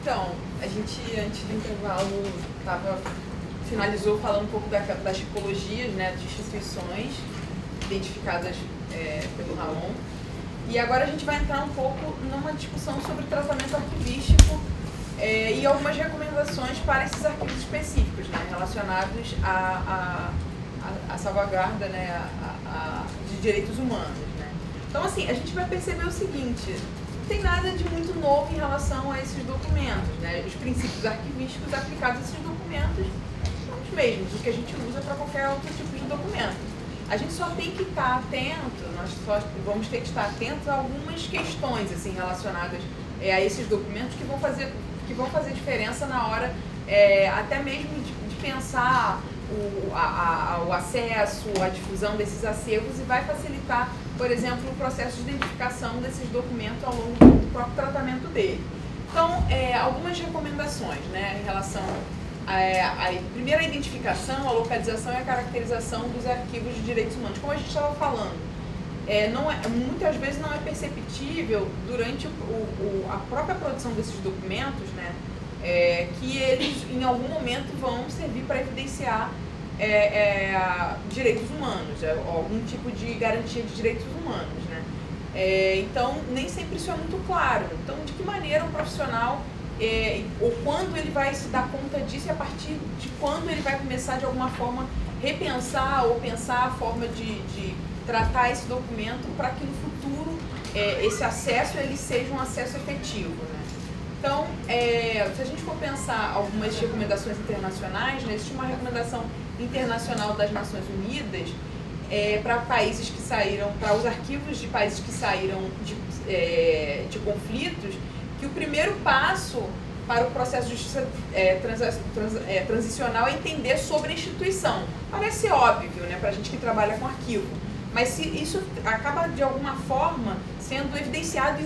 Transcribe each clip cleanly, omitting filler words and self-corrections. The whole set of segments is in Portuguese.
Então, a gente, antes do intervalo, finalizou falando um pouco das tipologias, né, de instituições identificadas pelo Ramon. E agora a gente vai entrar um pouco numa discussão sobre tratamento arquivístico e algumas recomendações para esses arquivos específicos, né, relacionados à salvaguarda, né, de direitos humanos. Né. Então, assim, a gente vai perceber o seguinte: não tem nada de muito novo em relação a esses documentos. Né. Os princípios arquivísticos aplicados a esses documentos são os mesmos, o que a gente usa para qualquer outro tipo de documento. A gente só tem que estar atento, nós só vamos ter que estar atentos a algumas questões assim, relacionadas a esses documentos que vão fazer diferença na hora até mesmo de pensar o acesso, a difusão desses acervos, e vai facilitar, por exemplo, o processo de identificação desses documentos ao longo do próprio tratamento dele. Então, algumas recomendações, né, em relação primeiro, a identificação, a localização e a caracterização dos arquivos de direitos humanos. Como a gente estava falando, muitas vezes não é perceptível durante a própria produção desses documentos, né, que eles em algum momento vão servir para evidenciar direitos humanos, algum tipo de garantia de direitos humanos. Né. Então, nem sempre isso é muito claro. Então, de que maneira o profissional ou quando ele vai se dar conta disso, e a partir de quando ele vai começar de alguma forma repensar ou pensar a forma de tratar esse documento para que no futuro esse acesso ele seja um acesso efetivo. Né? Então, se a gente for pensar algumas recomendações internacionais, né, existe uma recomendação internacional das Nações Unidas para países que saíram, para os arquivos de países que saíram de conflitos, que o primeiro passo para o processo de justiça transicional é entender sobre a instituição. Parece óbvio, né, para a gente que trabalha com arquivo, mas isso acaba de alguma forma sendo evidenciado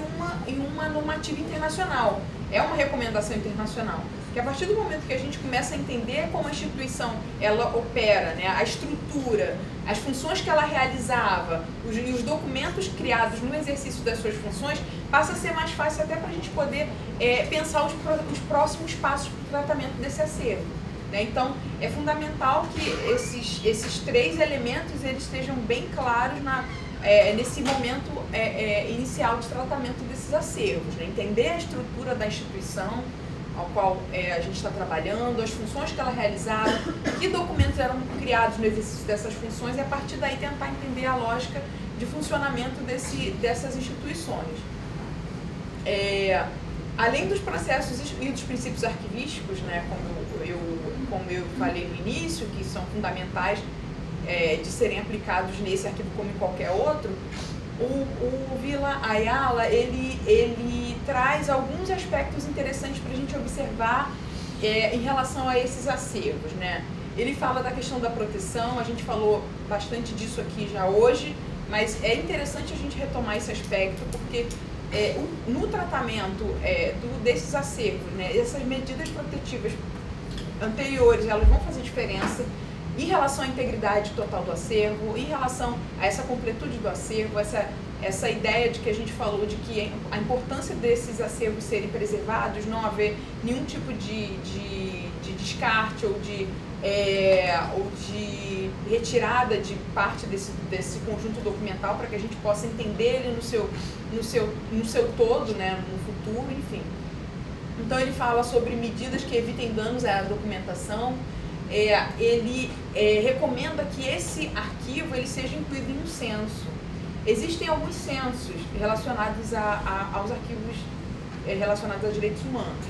em uma normativa internacional. É uma recomendação internacional. Que a partir do momento que a gente começa a entender como a instituição ela opera, né, a estrutura, as funções que ela realizava e os documentos criados no exercício das suas funções, passa a ser mais fácil até para a gente poder pensar os próximos passos para o tratamento desse acervo. Né? Então, é fundamental que esses três elementos eles estejam bem claros nesse momento inicial de tratamento desses acervos. Né? Entender a estrutura da instituição ao qual a gente está trabalhando, as funções que ela realizava, que documentos eram criados no exercício dessas funções, e a partir daí tentar entender a lógica de funcionamento dessas instituições. Além dos processos e dos princípios arquivísticos, né, como eu falei no início, que são fundamentais de serem aplicados nesse arquivo como em qualquer outro, o Vila Ayala, ele traz alguns aspectos interessantes para a gente observar em relação a esses acervos. Né? Ele fala da questão da proteção, a gente falou bastante disso aqui já hoje, mas é interessante a gente retomar esse aspecto, porque no tratamento desses acervos, né, essas medidas protetivas anteriores, elas vão fazer diferença em relação à integridade total do acervo, em relação a essa completude do acervo, essa ideia de que a gente falou de que a importância desses acervos serem preservados, não haver nenhum tipo de descarte ou de retirada de parte desse conjunto documental, para que a gente possa entender ele no seu todo, né, no futuro, enfim. Então ele fala sobre medidas que evitem danos à documentação. Ele recomenda que esse arquivo ele seja incluído em um censo. Existem alguns censos relacionados aos arquivos relacionados a direitos humanos.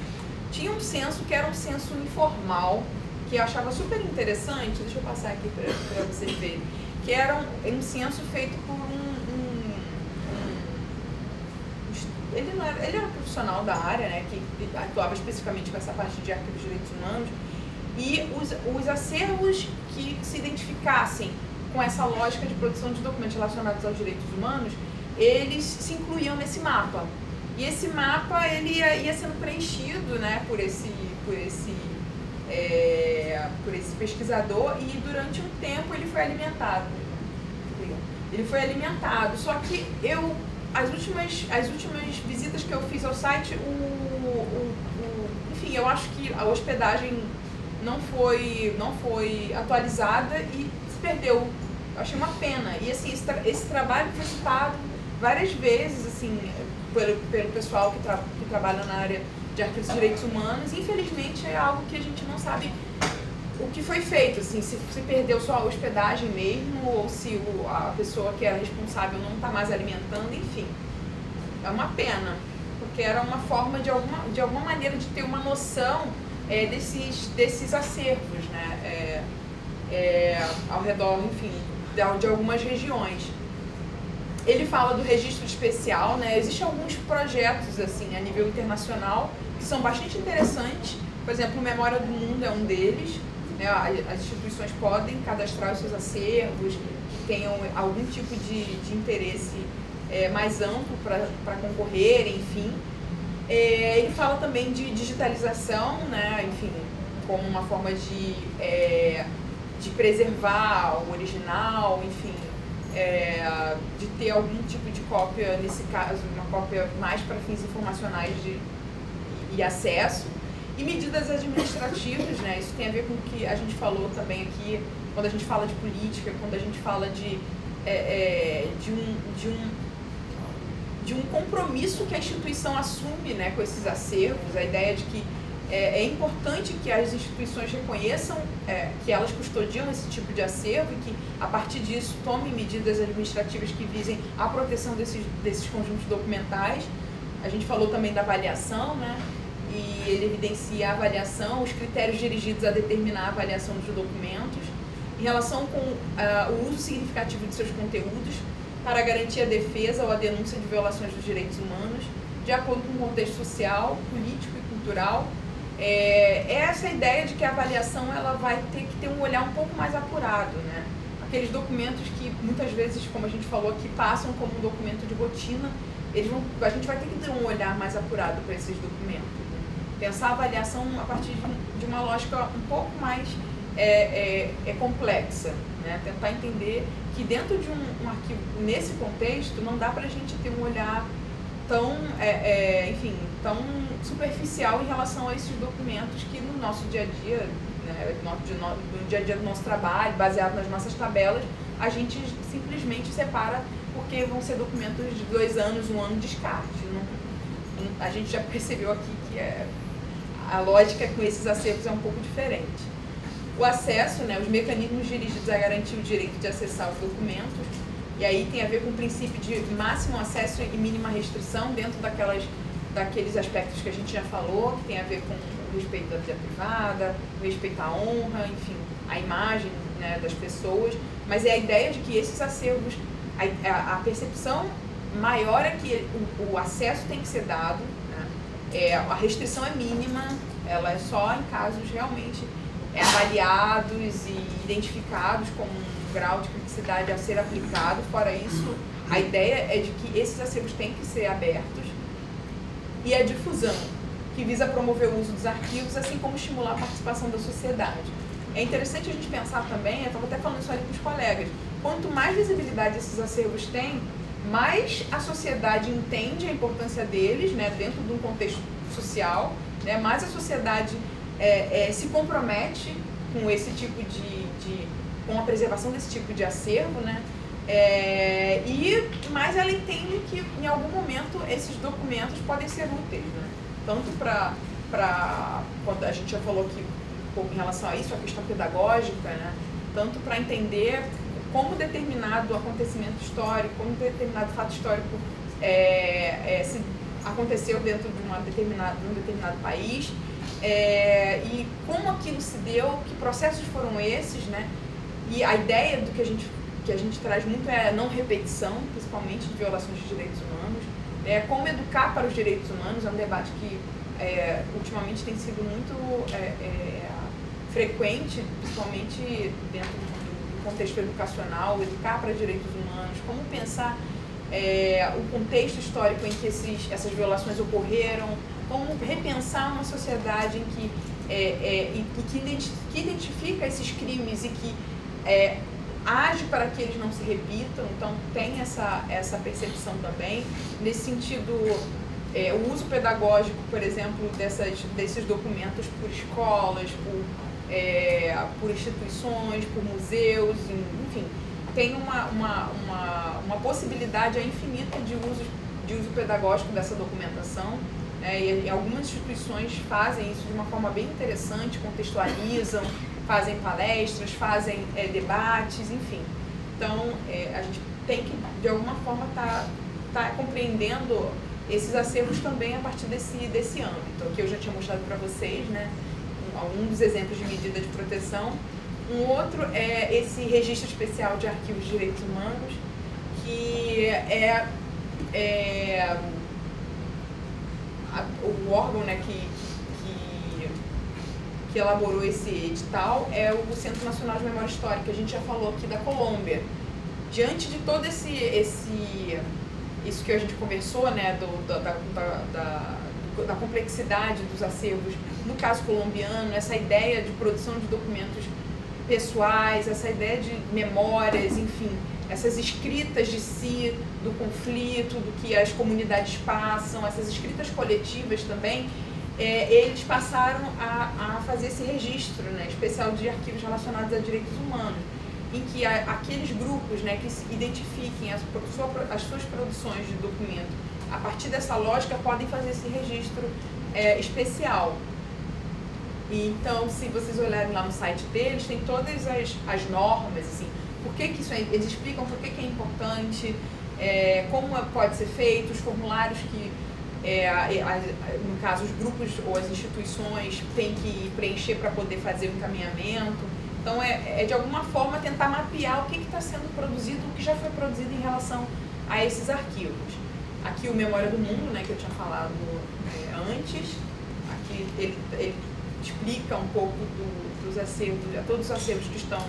Tinha um censo que era um censo informal, que eu achava super interessante, deixa eu passar aqui para vocês verem, que era um censo feito por ele era um profissional da área, né, que atuava especificamente com essa parte de arquivos de direitos humanos, e os acervos que se identificassem com essa lógica de produção de documentos relacionados aos direitos humanos, eles se incluíam nesse mapa. E esse mapa ele ia sendo preenchido, né, por esse pesquisador, e durante um tempo ele foi alimentado. Só que eu as últimas visitas que eu fiz ao site, enfim, eu acho que a hospedagem não foi atualizada e se perdeu. Eu achei uma pena. E assim, esse trabalho foi citado várias vezes, assim, pelo pessoal que trabalha na área de arquivos de direitos humanos. Infelizmente é algo que a gente não sabe o que foi feito, assim, se perdeu só a hospedagem mesmo, ou se a pessoa que era responsável não está mais alimentando, enfim. É uma pena, porque era uma forma de alguma maneira de ter uma noção desses acervos, né, ao redor, enfim, de algumas regiões. Ele fala do registro especial, né? Existem alguns projetos assim a nível internacional que são bastante interessantes. Por exemplo, o Memória do Mundo é um deles, né? As instituições podem cadastrar os seus acervos, que tenham algum tipo de interesse mais amplo para concorrer, enfim. Ele fala também de digitalização, né? Enfim, como uma forma de preservar o original, enfim, de ter algum tipo de cópia, nesse caso, uma cópia mais para fins informacionais e acesso. E medidas administrativas, né? Isso tem a ver com o que a gente falou também aqui, quando a gente fala de política, quando a gente fala de um compromisso que a instituição assume, né, com esses acervos, a ideia de que é importante que as instituições reconheçam que elas custodiam esse tipo de acervo e que, a partir disso, tomem medidas administrativas que visem a proteção desses conjuntos documentais. A gente falou também da avaliação, né? E ele evidencia a avaliação, os critérios dirigidos a determinar a avaliação dos documentos, em relação com o uso significativo de seus conteúdos para garantir a defesa ou a denúncia de violações dos direitos humanos, de acordo com o contexto social, político e cultural. Essa ideia de que a avaliação ela vai ter que ter um olhar um pouco mais apurado, né? Aqueles documentos que muitas vezes, como a gente falou aqui, passam como um documento de rotina, a gente vai ter que ter um olhar mais apurado para esses documentos. Pensar a avaliação a partir de uma lógica um pouco mais complexa, né? Tentar entender que dentro de um arquivo, nesse contexto, não dá para a gente ter um olhar tão, enfim, tão superficial em relação a esses documentos que no nosso dia a dia, né, no dia a dia do nosso trabalho, baseado nas nossas tabelas, a gente simplesmente separa porque vão ser documentos de 2 anos, 1 ano de descarte. A gente já percebeu aqui que a lógica com esses acervos é um pouco diferente. O acesso, né, os mecanismos dirigidos a garantir o direito de acessar os documentos, e aí tem a ver com o princípio de máximo acesso e mínima restrição dentro daqueles aspectos que a gente já falou, que tem a ver com o respeito da vida privada, o respeito à honra, enfim, a imagem, né, das pessoas, mas é a ideia de que esses acervos, a percepção maior é que o acesso tem que ser dado, né, a restrição é mínima, ela é só em casos realmente avaliados e identificados com um grau de criticidade a ser aplicado. Fora isso, a ideia é de que esses acervos têm que ser abertos, e a difusão, que visa promover o uso dos arquivos, assim como estimular a participação da sociedade. É interessante a gente pensar também, eu estava até falando isso ali com os colegas, quanto mais visibilidade esses acervos têm, mais a sociedade entende a importância deles, né, dentro de um contexto social, né, mais a sociedade se compromete com esse tipo com a preservação desse tipo de acervo, né, e mais ela entende que em algum momento esses documentos podem ser úteis, né, tanto quando a gente já falou aqui um pouco em relação a isso, a questão pedagógica, né, tanto para entender como determinado acontecimento histórico, como determinado fato histórico se aconteceu dentro de um determinado país, e como aquilo se deu, que processos foram esses, né? E a ideia do que a gente traz muito é a não repetição, principalmente de violações de direitos humanos, como educar para os direitos humanos, é um debate que ultimamente tem sido muito frequente, principalmente dentro do contexto educacional, educar para direitos humanos, como pensar o contexto histórico em que essas violações ocorreram, como repensar uma sociedade em que identifica esses crimes e que age para que eles não se repitam, então tem essa percepção também. Nesse sentido, o uso pedagógico, por exemplo, desses documentos por escolas, por instituições, por museus, enfim, tem uma possibilidade infinita de uso pedagógico dessa documentação. E algumas instituições fazem isso de uma forma bem interessante, contextualizam, fazem palestras, fazem debates, enfim. Então, a gente tem que, de alguma forma, tá compreendendo esses acervos também a partir desse âmbito. Aqui eu já tinha mostrado para vocês, né, um dos exemplos de medida de proteção. Um outro é esse registro especial de arquivos de direitos humanos, que o órgão, né, que elaborou esse edital é o Centro Nacional de Memória Histórica, que a gente já falou aqui da Colômbia. Diante de todo isso que a gente conversou, né, da complexidade dos acervos, no caso colombiano, essa ideia de produção de documentos pessoais, essa ideia de memórias, enfim, essas escritas de si, do conflito, do que as comunidades passam, essas escritas coletivas também, eles passaram a fazer esse registro, né, especial de arquivos relacionados a direitos humanos, em que aqueles grupos, né, que se identifiquem as suas produções de documento a partir dessa lógica podem fazer esse registro especial. E, então, se vocês olharem lá no site deles, tem todas as normas, assim, por que isso eles explicam por que é importante, como pode ser feito, os formulários que, no caso, os grupos ou as instituições têm que preencher para poder fazer o encaminhamento. Então, de alguma forma tentar mapear o que está sendo produzido, o que já foi produzido em relação a esses arquivos. Aqui o Memória do Mundo, né, que eu tinha falado antes, aqui ele explica um pouco dos acervos, todos os acervos que estão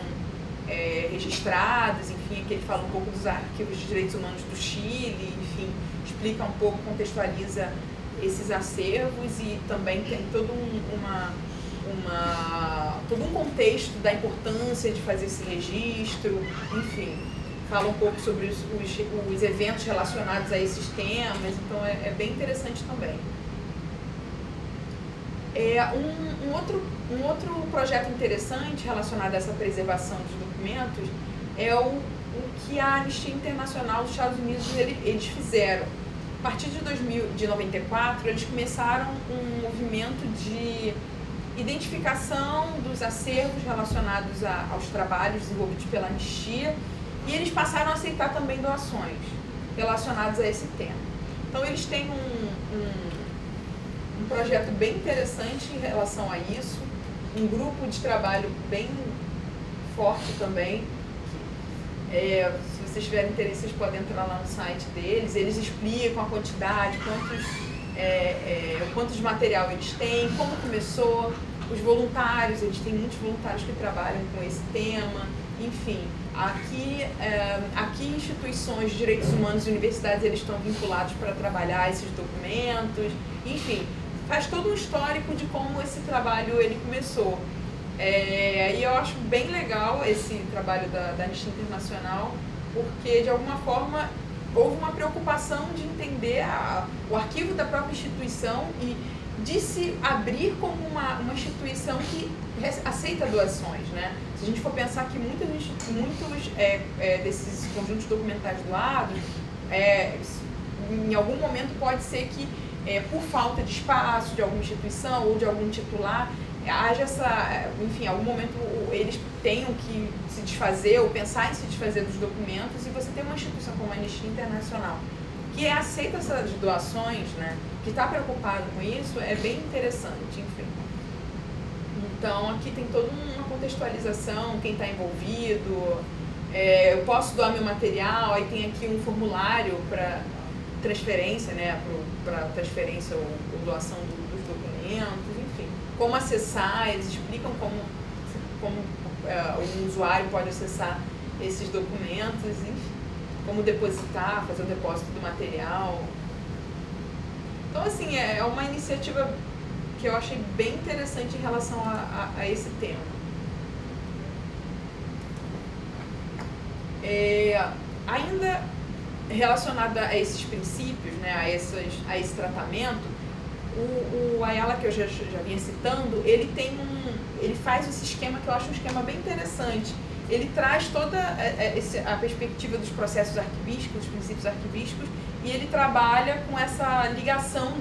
registrados, enfim, aqui ele fala um pouco dos arquivos de direitos humanos do Chile, enfim, explica um pouco, contextualiza esses acervos e também tem todo um contexto da importância de fazer esse registro, enfim, fala um pouco sobre os eventos relacionados a esses temas, então é bem interessante também. Um outro projeto interessante relacionado a essa preservação dos documentos é o que a Anistia Internacional dos Estados Unidos eles fizeram. A partir de 94, eles começaram um movimento de identificação dos acervos relacionados aos trabalhos desenvolvidos pela Anistia, e eles passaram a aceitar também doações relacionadas a esse tema. Então, eles têm um projeto bem interessante em relação a isso, um grupo de trabalho bem forte também. Se vocês tiverem interesse, vocês podem entrar lá no site deles, eles explicam a quantidade, quantos material eles têm, como começou, os voluntários, eles têm muitos voluntários que trabalham com esse tema, enfim. Aqui instituições de direitos humanos e universidades eles estão vinculados para trabalhar esses documentos, enfim, faz todo um histórico de como esse trabalho ele começou. E eu acho bem legal esse trabalho da Anistia Internacional, porque de alguma forma houve uma preocupação de entender o arquivo da própria instituição e de se abrir como uma instituição que aceita doações, né? Se a gente for pensar que muitos desses conjuntos documentais doados, em algum momento pode ser que, por falta de espaço de alguma instituição ou de algum titular, haja enfim, em algum momento eles tenham que se desfazer ou pensar em se desfazer dos documentos, e você tem uma instituição como a Anistia Internacional que aceita essas doações, né, que está preocupado com isso, é bem interessante, enfim. Então, aqui tem toda uma contextualização, quem está envolvido, eu posso doar meu material, aí tem aqui um formulário para transferência, né, para transferência ou doação dos documentos, enfim. Como acessar, eles explicam como o usuário pode acessar esses documentos, enfim. Como depositar, fazer o depósito do material. Então, assim, é uma iniciativa que eu achei bem interessante em relação a esse tema. Ainda relacionado a esses princípios, né, a esse tratamento, o Ayala, que eu já vinha citando, ele faz esse esquema que eu acho um esquema bem interessante. Ele traz toda a perspectiva dos processos arquivísticos, dos princípios arquivísticos, e ele trabalha com essa ligação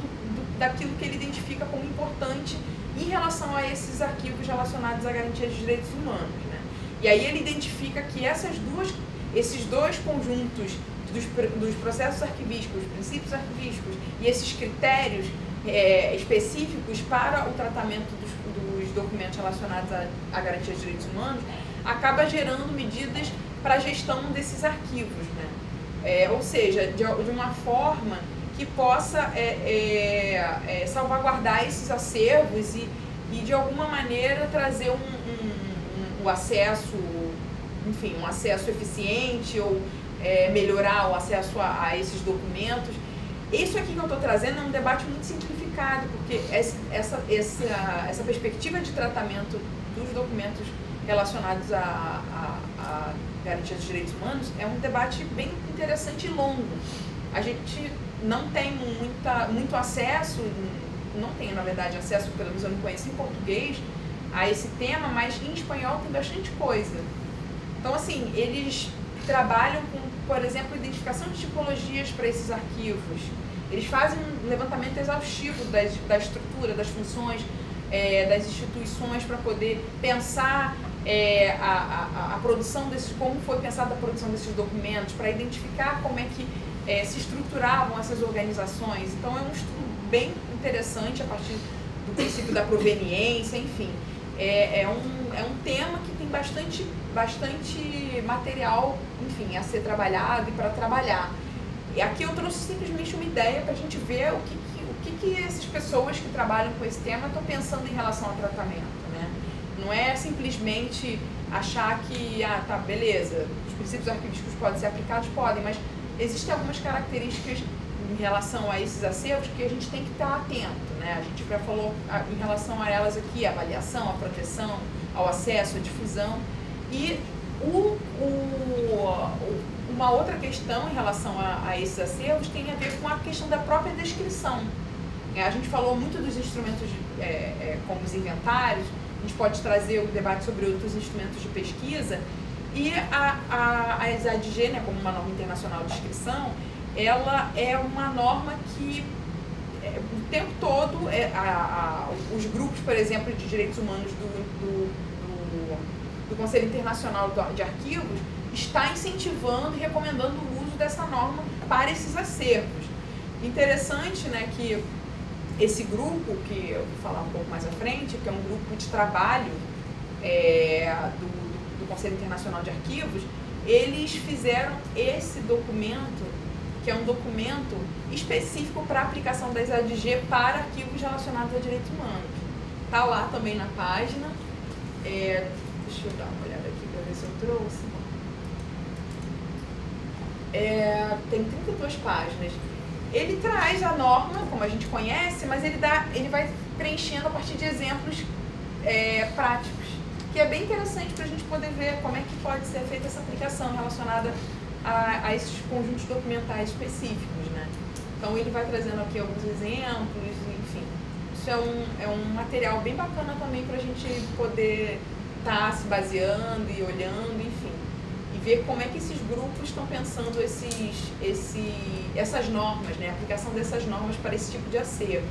daquilo que ele identifica como importante em relação a esses arquivos relacionados à garantia dos direitos humanos, né? E aí ele identifica que esses dois conjuntos dos processos arquivísticos, princípios arquivísticos e esses critérios específicos para o tratamento dos documentos relacionados à garantia dos direitos humanos acaba gerando medidas para a gestão desses arquivos, né? Ou seja, de uma forma que possa salvaguardar esses acervos e de alguma maneira trazer um acesso, enfim, um acesso eficiente ou melhorar o acesso a esses documentos. Isso aqui que eu estou trazendo é um debate muito simplificado, porque essa perspectiva de tratamento dos documentos relacionados à garantia dos direitos humanos é um debate bem interessante e longo. A gente não tem muito acesso, não tem, na verdade, acesso, pelo menos eu não conheço em português, a esse tema, mas em espanhol tem bastante coisa. Então, assim, eles trabalham com, por exemplo, identificação de tipologias para esses arquivos. Eles fazem um levantamento exaustivo da estrutura, das funções, das instituições para poder pensar a produção como foi pensada a produção desses documentos, para identificar como é que se estruturavam essas organizações. Então, é um estudo bem interessante a partir do princípio da proveniência, enfim. É um tema que tem bastante material, enfim, a ser trabalhado e para trabalhar. E aqui eu trouxe simplesmente uma ideia para a gente ver o que essas pessoas que trabalham com esse tema estão pensando em relação ao tratamento, né? Não é simplesmente achar que, tá, beleza, os princípios arquivísticos podem ser aplicados, podem, mas existem algumas características em relação a esses acervos que a gente tem que estar atento, né? A gente já falou em relação a elas aqui, a avaliação, a proteção, ao acesso, a difusão. E uma outra questão em relação a esses acervos tem a ver com a questão da própria descrição. A gente falou muito dos instrumentos como os inventários, a gente pode trazer o debate sobre outros instrumentos de pesquisa, e a ESADG, né, como uma norma internacional de descrição, ela é uma norma que o tempo todo, os grupos, por exemplo, de direitos humanos do Conselho Internacional de Arquivos está incentivando e recomendando o uso dessa norma para esses acervos. Interessante, né, que esse grupo, que eu vou falar um pouco mais à frente, que é um grupo de trabalho do Conselho Internacional de Arquivos, eles fizeram esse documento, que é um documento específico para a aplicação da ESADG para arquivos relacionados a direitos humanos. Está lá também na página. Deixa eu dar uma olhada aqui para ver se eu trouxe. Tem 32 páginas. Ele traz a norma, como a gente conhece, mas ele vai preenchendo a partir de exemplos práticos, que é bem interessante para a gente poder ver como é que pode ser feita essa aplicação relacionada a esses conjuntos documentais específicos, né? Então ele vai trazendo aqui alguns exemplos, enfim. Isso é um material bem bacana também para a gente poder estar se baseando e olhando, enfim, e ver como é que esses grupos estão pensando essas normas, né? A aplicação dessas normas para esse tipo de acervo.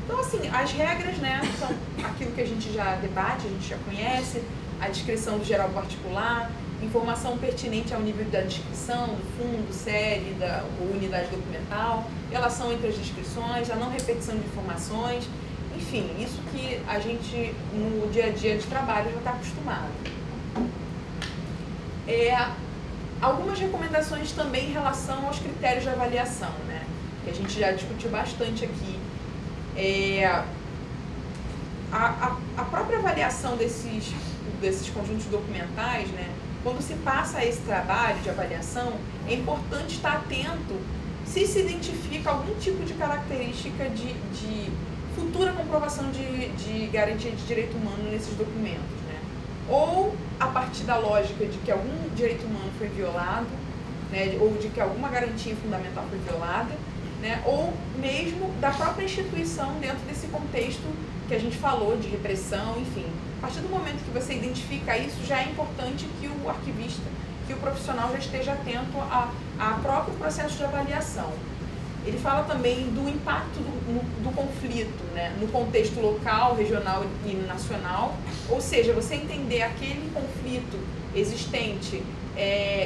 Então, assim, as regras, né, são aquilo que a gente já debate, a gente já conhece, a descrição do geral particular, informação pertinente ao nível da descrição, do fundo, série, ou unidade documental, relação entre as descrições, a não repetição de informações, enfim, isso que a gente, no dia a dia de trabalho, já está acostumado. Algumas recomendações também em relação aos critérios de avaliação, né, que a gente já discutiu bastante aqui. A própria avaliação desses conjuntos documentais, né, quando se passa a esse trabalho de avaliação, é importante estar atento se identifica algum tipo de característica de futura comprovação de garantia de direito humano nesses documentos, né? ou a partir da lógica de que algum direito humano foi violado, né, ou de que alguma garantia fundamental foi violada, né, ou mesmo da própria instituição dentro desse contexto que a gente falou de repressão, enfim. A partir do momento que você identifica isso, já é importante que o arquivista, que o profissional já esteja atento ao próprio processo de avaliação. Ele fala também do impacto do conflito, né, no contexto local, regional e nacional, ou seja, você entender aquele conflito existente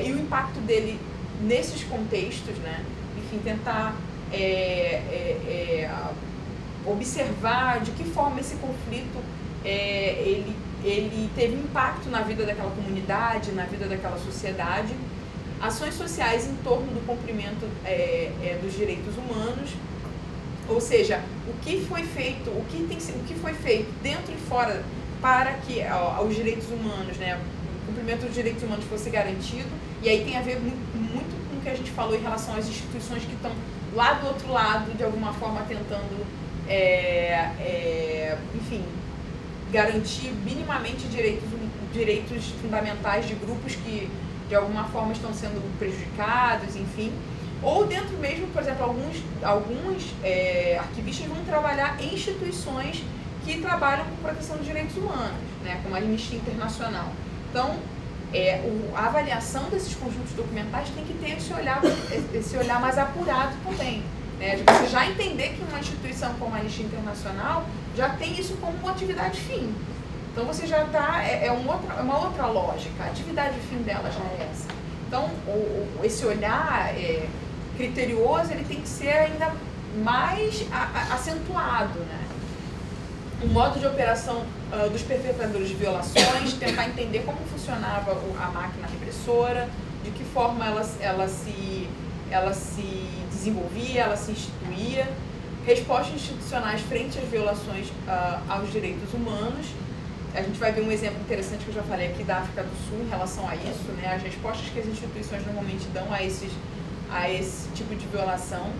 e o impacto dele nesses contextos, né, enfim, tentar observar de que forma esse conflito ele teve impacto na vida daquela comunidade, na vida daquela sociedade, ações sociais em torno do cumprimento dos direitos humanos, ou seja, o que foi feito, o que foi feito dentro e fora para que os direitos humanos, né, o cumprimento dos direitos humanos fosse garantido, e aí tem a ver muito com o que a gente falou em relação às instituições que estão lá do outro lado, de alguma forma tentando, enfim, garantir minimamente direitos fundamentais de grupos que de alguma forma estão sendo prejudicados, enfim. Ou dentro mesmo, por exemplo, alguns arquivistas vão trabalhar em instituições que trabalham com proteção dos direitos humanos, né, como a Anistia Internacional. Então, a avaliação desses conjuntos documentais tem que ter esse olhar mais apurado também, né, de você já entender que uma instituição como a Anistia Internacional já tem isso como uma atividade fim. Então você já está, uma outra lógica, a atividade fim dela já é essa. Então esse olhar criterioso, ele tem que ser ainda mais acentuado, né? O modo de operação dos perpetradores de violações, tentar entender como funcionava a máquina repressora, de que forma ela se desenvolvia, ela se instituía, respostas institucionais frente às violações aos direitos humanos. A gente vai ver um exemplo interessante que eu já falei aqui da África do Sul em relação a isso, né? As respostas que as instituições normalmente dão a esse tipo de violação,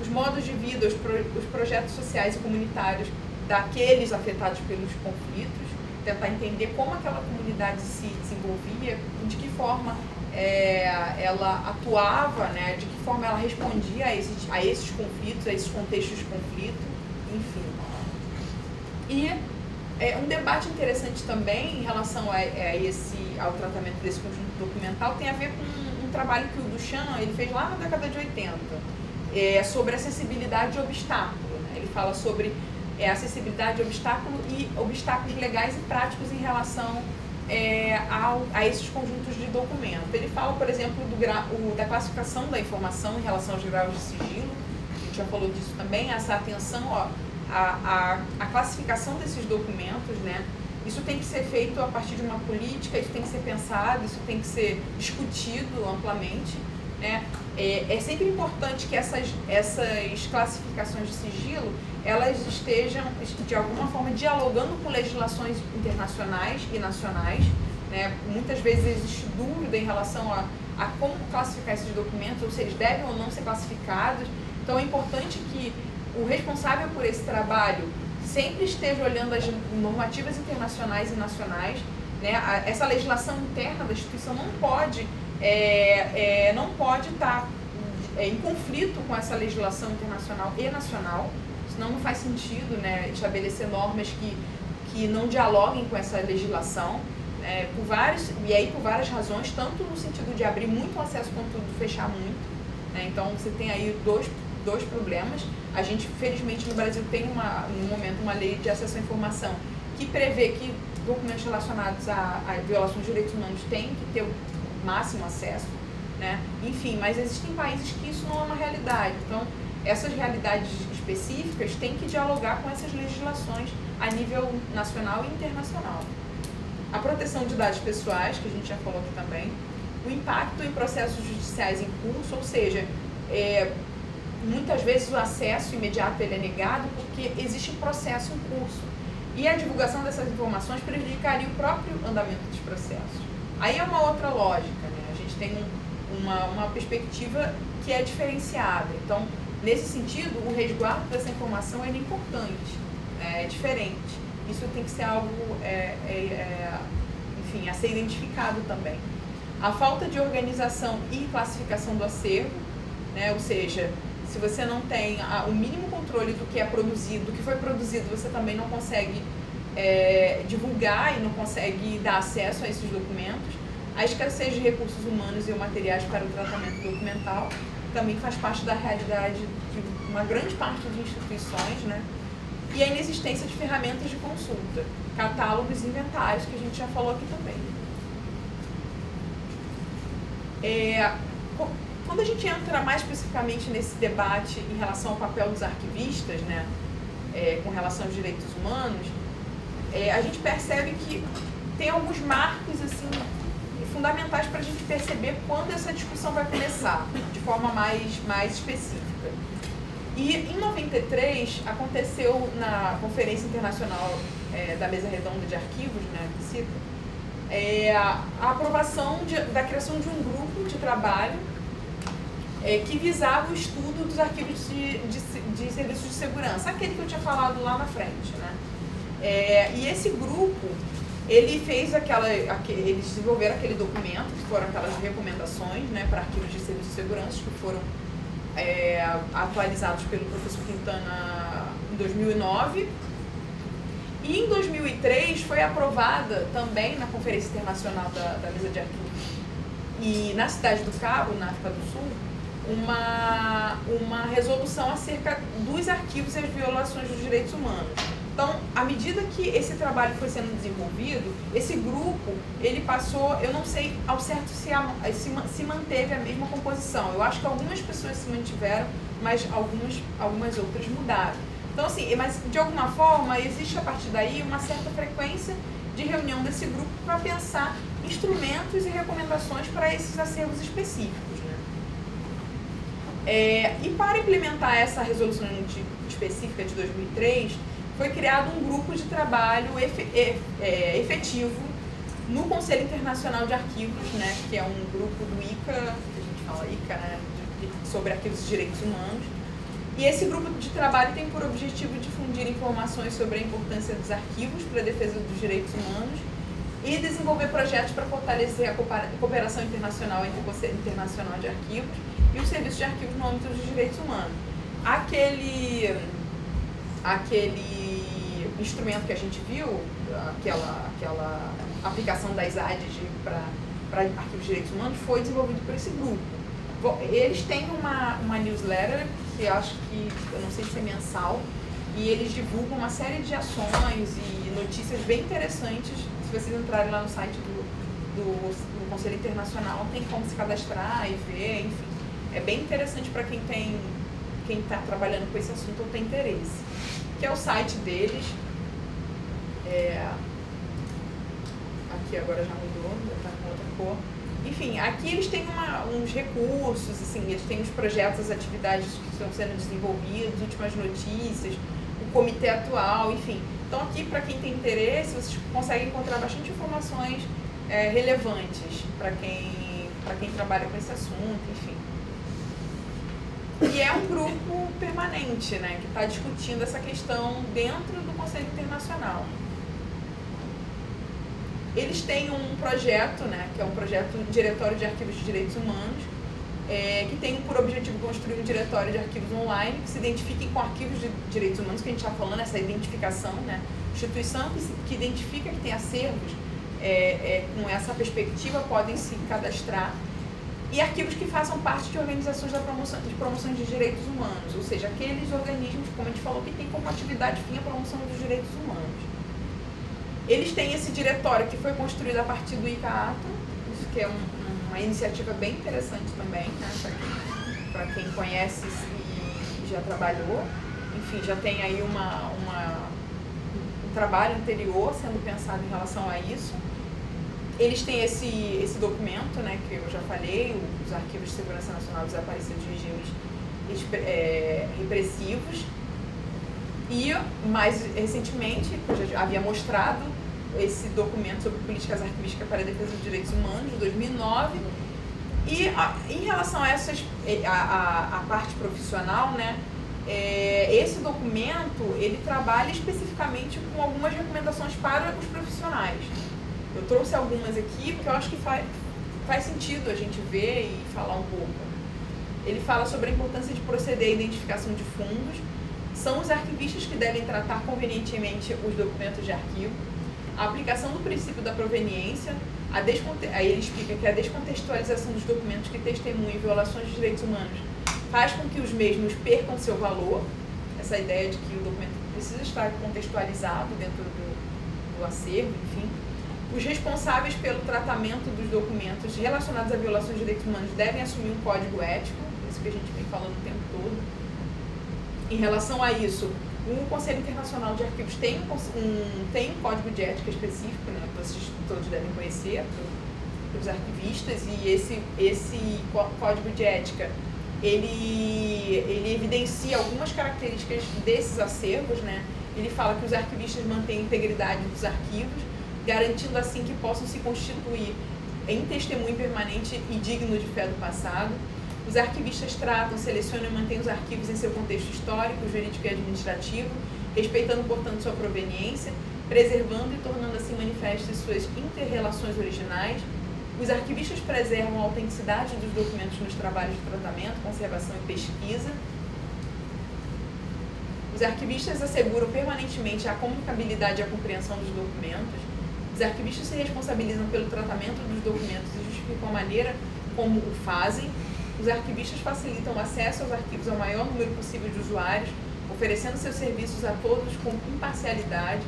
os modos de vida, os projetos sociais e comunitários daqueles afetados pelos conflitos, tentar entender como aquela comunidade se desenvolvia, de que forma ela atuava, né? De que forma ela respondia a esses conflitos, a esses contextos de conflito, enfim. E um debate interessante também em relação ao tratamento desse conjunto documental tem a ver com um trabalho que o Duchamp ele fez lá na década de 80, sobre acessibilidade de obstáculo, né? Ele fala sobre acessibilidade de obstáculo e obstáculos legais e práticos em relação a esses conjuntos de documentos. Ele fala, por exemplo, da classificação da informação em relação aos graus de sigilo, a gente já falou disso também, essa atenção a classificação desses documentos, né? Isso tem que ser feito a partir de uma política, isso tem que ser pensado, isso tem que ser discutido amplamente, né? É sempre importante que essas classificações de sigilo, elas estejam, de alguma forma, dialogando com legislações internacionais e nacionais, né? Muitas vezes existe dúvida em relação a como classificar esses documentos, ou se eles devem ou não ser classificados. Então é importante que o responsável por esse trabalho sempre esteja olhando as normativas internacionais e nacionais, né? Essa legislação interna da instituição não pode estar em conflito com essa legislação internacional e nacional, senão não faz sentido, né, estabelecer normas que não dialoguem com essa legislação, por várias razões, tanto no sentido de abrir muito o acesso quanto de fechar muito, né? Então você tem aí dois problemas. A gente, felizmente, no Brasil tem no momento uma lei de acesso à informação que prevê que documentos relacionados a violações de direitos humanos têm que ter o máximo acesso, né? Enfim, mas existem países que isso não é uma realidade. Então, essas realidades específicas têm que dialogar com essas legislações a nível nacional e internacional. A proteção de dados pessoais, que a gente já falou aqui também, o impacto em processos judiciais em curso, ou seja, muitas vezes o acesso imediato ele é negado porque existe um processo em curso. E a divulgação dessas informações prejudicaria o próprio andamento dos processos. Aí é uma outra lógica, né? A gente tem uma perspectiva que é diferenciada. Então, nesse sentido, o resguardo dessa informação é importante, é diferente. Isso tem que ser algo, enfim, a ser identificado também. A falta de organização e classificação do acervo, né? Ou seja, se você não tem o mínimo controle do que é produzido, do que foi produzido, você também não consegue divulgar e não consegue dar acesso a esses documentos. A escassez de recursos humanos e materiais para o tratamento documental também faz parte da realidade de uma grande parte de instituições, né? E a inexistência de ferramentas de consulta, catálogos e inventários, que a gente já falou aqui também. Quando a gente entra mais especificamente nesse debate em relação ao papel dos arquivistas, né, com relação aos direitos humanos, a gente percebe que tem alguns marcos assim, fundamentais para a gente perceber quando essa discussão vai começar, de forma mais específica. E em 93 aconteceu na Conferência Internacional da Mesa Redonda de Arquivos, né, que cita, a aprovação da criação de um grupo de trabalho que visava o estudo dos arquivos de serviços de segurança, aquele que eu tinha falado lá na frente, né? E esse grupo, ele fez eles desenvolveram aquele documento, que foram aquelas recomendações, né, para arquivos de serviços de segurança, que foram atualizados pelo professor Quintana em 2009. E em 2003 foi aprovada também na Conferência Internacional da Mesa de Arquivos e na Cidade do Cabo, na África do Sul, uma resolução acerca dos arquivos e as violações dos direitos humanos. Então, à medida que esse trabalho foi sendo desenvolvido, esse grupo, ele passou, eu não sei ao certo se manteve a mesma composição. Eu acho que algumas pessoas se mantiveram, mas algumas outras mudaram. Então, assim, mas de alguma forma, existe a partir daí uma certa frequência de reunião desse grupo para pensar instrumentos e recomendações para esses acervos específicos, né? E para implementar essa resolução específica de 2003, foi criado um grupo de trabalho efetivo no Conselho Internacional de Arquivos, né, que é um grupo do ICA, que a gente fala ICA, né, sobre arquivos de direitos humanos. E esse grupo de trabalho tem por objetivo difundir informações sobre a importância dos arquivos para a defesa dos direitos humanos e desenvolver projetos para fortalecer a cooperação internacional entre o Conselho Internacional de Arquivos e o Serviço de Arquivos no âmbito dos direitos humanos. Aquele instrumento que a gente viu, aquela aplicação das ADs para arquivos de direitos humanos, foi desenvolvido por esse grupo. Bom, eles têm uma newsletter, que eu acho que, eu não sei se é mensal, e eles divulgam uma série de ações e notícias bem interessantes. Se vocês entrarem lá no site do Conselho Internacional, tem como se cadastrar e ver, enfim. É bem interessante para quem está trabalhando com esse assunto ou tem interesse. Que é o site deles. Aqui agora já mudou, já está com outra cor. Enfim, aqui eles têm uns recursos, assim, eles têm os projetos, as atividades que estão sendo desenvolvidas, últimas notícias, o comitê atual, enfim. Então aqui, para quem tem interesse, vocês conseguem encontrar bastante informações relevantes para quem trabalha com esse assunto, enfim. E é um grupo permanente, né, que está discutindo essa questão dentro do Conselho Internacional. Eles têm um projeto, né, que é um projeto Diretório de Arquivos de Direitos Humanos, que tem por objetivo construir um diretório de arquivos online que se identifiquem com arquivos de direitos humanos, que a gente está falando, essa identificação, né, instituição que identifica que tem acervos com essa perspectiva podem se cadastrar, e arquivos que façam parte de organizações de promoção de direitos humanos, ou seja, aqueles organismos, como a gente falou, que têm como atividade fim a promoção dos direitos humanos. Eles têm esse diretório que foi construído a partir do ICA-ATO, isso que é uma iniciativa bem interessante também, né, para quem conhece e já trabalhou. Enfim, já tem aí um trabalho anterior sendo pensado em relação a isso. Eles têm esse documento, né, que eu já falei, os Arquivos de Segurança Nacional Desaparecidos de Regimes Repressivos. E, mais recentemente, eu já havia mostrado esse documento sobre políticas arquivísticas para a defesa dos direitos humanos, de 2009. E, em relação a a parte profissional, né, esse documento, ele trabalha especificamente com algumas recomendações para os profissionais. Eu trouxe algumas aqui porque eu acho que faz sentido a gente ver e falar um pouco. Ele fala sobre a importância de proceder à identificação de fundos. São os arquivistas que devem tratar convenientemente os documentos de arquivo. A aplicação do princípio da proveniência. Aí ele explica que a descontextualização dos documentos que testemunham violações de direitos humanos faz com que os mesmos percam seu valor. Essa ideia de que o documento precisa estar contextualizado dentro do acervo, enfim. Os responsáveis pelo tratamento dos documentos relacionados a violações de direitos humanos devem assumir um código ético, isso que a gente vem falando o tempo todo. Em relação a isso, o Conselho Internacional de Arquivos tem um código de ética específico, né, que vocês todos devem conhecer, para os arquivistas, e esse código de ética, ele evidencia algumas características desses acervos, né? Ele fala que os arquivistas mantêm a integridade dos arquivos, garantindo assim que possam se constituir em testemunho permanente e digno de fé do passado. Os arquivistas tratam, selecionam e mantêm os arquivos em seu contexto histórico, jurídico e administrativo, respeitando, portanto, sua proveniência, preservando e tornando assim manifestas suas inter-relações originais. Os arquivistas preservam a autenticidade dos documentos nos trabalhos de tratamento, conservação e pesquisa. Os arquivistas asseguram permanentemente a comunicabilidade e a compreensão dos documentos. Os arquivistas se responsabilizam pelo tratamento dos documentos e justificam a maneira como o fazem. Os arquivistas facilitam o acesso aos arquivos ao maior número possível de usuários, oferecendo seus serviços a todos com imparcialidade.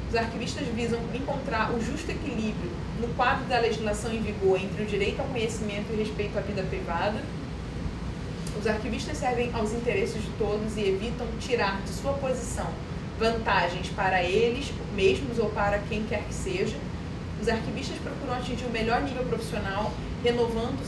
Os arquivistas visam encontrar o justo equilíbrio no quadro da legislação em vigor entre o direito ao conhecimento e o respeito à vida privada. Os arquivistas servem aos interesses de todos e evitam tirar de sua posição vantagens para eles mesmos ou para quem quer que seja. Os arquivistas procuram atingir o melhor nível profissional, renovando